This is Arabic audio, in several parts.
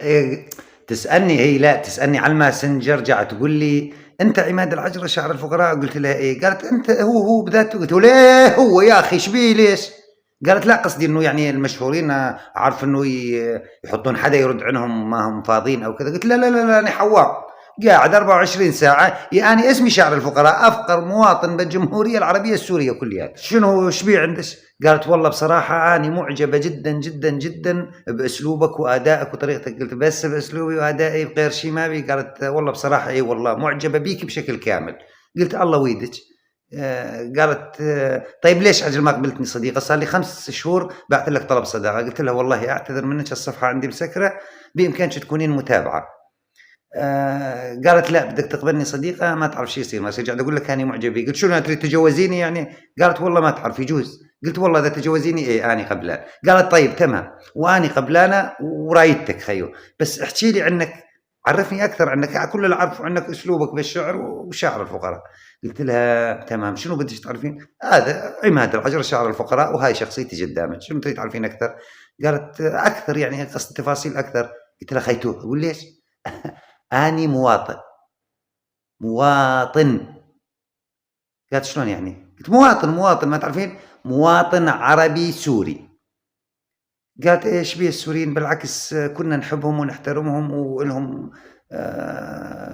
إيه، تسألني هي، لا تسألني على الماسنجر، رجعت تقول لي أنت عماد العجرة شعر الفقراء، قلت لها إيه، قالت أنت هو بذاته، قلت ليه هو يا أخي شبيه ليش؟ قالت لا قصدي انه يعني المشهورين عارف انه يحطون حدا يرد عنهم ما هم فاضيين او كذا. قلت لا لا لا, لا انا حوار قاعد 24 ساعة، يعني اسمي شعر الفقراء، أفقر مواطن بالجمهورية العربية السورية كلها، شنو شبيه عندك؟ قالت والله بصراحة أنا معجبة جدا جدا جدا بأسلوبك وأدائك وطريقتك. قلت بس بأسلوبي وأدائي بغير شيء ما بي؟ قالت والله بصراحة إيه والله معجبة بيك بشكل كامل. قلت الله ويدك. قالت طيب ليش أجل ما قبلتني صديقة؟ صار لي 5 شهور بعث لك طلب صداقة. قلت لها والله أعتذر منك، الصفحة عندي مسكرة، بإمكانك تكونين متابعة. قالت لا بدك تقبلني صديقة، ما تعرف شو يصير، ما قاعد أقول لك أنا معجبة. قلت شنو تريد تجوزيني يعني؟ قالت والله ما تعرف يجوز. قلت والله إذا تجوزيني إيه أنا قبلان. قالت طيب تمام وأني قبلانة ورايدتك خيو، بس احكي لي عنك، عرفني أكثر عنك، كل اللي أعرفه عنك أسلوبك بالشعر وشعر الفقراء. قلت لها تمام شنو بدك تعرفين؟ هذا عماد العجرة شعر الفقراء وهاي شخصيتي قدامك، شنو تريد تعرفين أكثر؟ قالت أكثر يعني قصد تفاصيل أكثر. قلت لها خيتوه أقول ليش؟ أني مواطن. مواطن. قالت شلون يعني؟ قلت مواطن ما تعرفين؟ مواطن عربي سوري. قالت ايش بيه السوريين، بالعكس كنا نحبهم ونحترمهم ولهم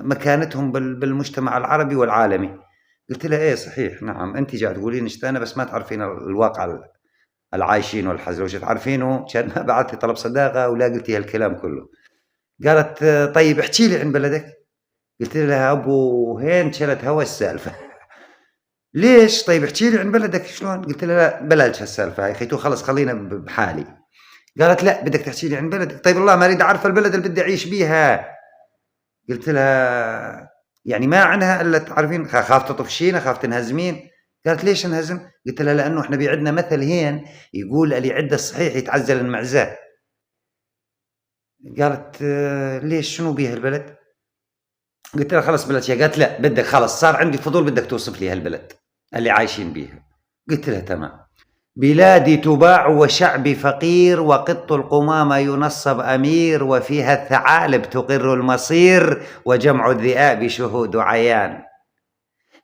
مكانتهم بالمجتمع العربي والعالمي. قلت لها ايه صحيح نعم، انت جاي تقولين اشتانا بس ما تعرفين الواقع العايشين والحزن، لو تعرفينه كان ما بعثتي طلب صداقه ولا قلتي هالكلام كله. قالت طيب احكي لي عن بلدك. قلت لها ابو هين شلت هوا السالفه. ليش؟ طيب احكي لي عن بلدك شلون؟ قلت لها لا بلاش هالسالفه هاي خيتو، خلص خلينا بحالي. قالت لا بدك تحكي لي عن بلدك. طيب والله ما اريد اعرف البلد اللي بدي اعيش بيها. قلت لها يعني ما عنها الا تعرفين، خاف تطفشين، خاف تنهزمين. قالت ليش انهزم؟ قلت لها لانه احنا بيعدنا مثل هين يقول اللي عده الصحيح يتعزل المعزاه. قالت ليش شنو بيها البلد؟ قلت لها خلص بلش. قالت لا بدك خلص صار عندي فضول بدك توصف لي هالبلد اللي عايشين بيها. قلت لها تمام. بلادي تباع وشعبي فقير، وقط القمامة ينصب أمير، وفيها الثعالب تقر المصير، وجمع الذئاب شهود عيان.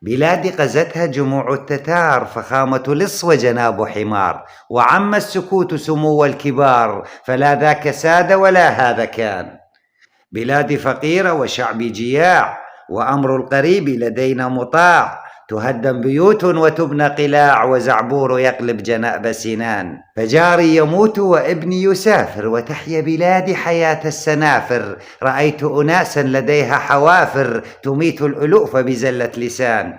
بلادي غزتها جموع التتار، فخامة لص وجناب حمار، وعم السكوت سمو الكبار، فلا ذاك ساد ولا هذا كان. بلادي فقيرة وشعبي جياع، وأمر القريب لدينا مطاع، تهدم بيوت وتبنى قلاع، وزعبور يقلب جناب سنان. فجاري يموت وابني يسافر، وتحيا بلادي حياة السنافر، رأيت أناسا لديها حوافر، تميت الألوف بزلة لسان.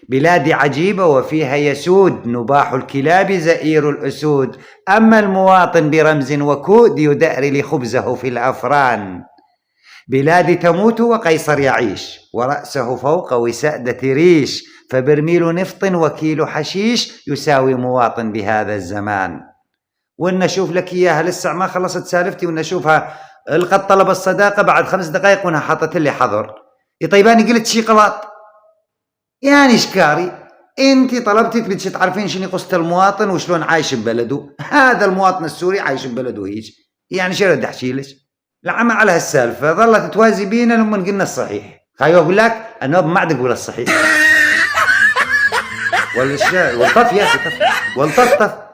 بلادي عجيبة وفيها يسود، نباح الكلاب زئير الأسود، أما المواطن برمز وكود يدأري لخبزه في الأفران. بلادي تموت وقيصر يعيش، ورأسه فوق وسادة ريش، فبرميل نفط وكيل حشيش يساوي مواطن بهذا الزمان. وإن أشوف لك إياها لسه ما خلصت سالفتي، وإن أشوفها القد طلب الصداقة بعد 5 دقائق وإنها حاطت لي حظر. طيباني قلت شي غلط يعني شكاري، انت طلبتي تبي تعرفين شنو قصة المواطن وشلون عايش ببلده. هذا المواطن السوري عايش ببلده هيج، يعني شو بدي احكي لك؟ العمى على هالسالفة ظلت توازي بينا لما قلنا الصحيح. خايف اقول لك انا ما عاد اقول الصحيح. ولا الشاي والطف يا اخي، طف والطف طف.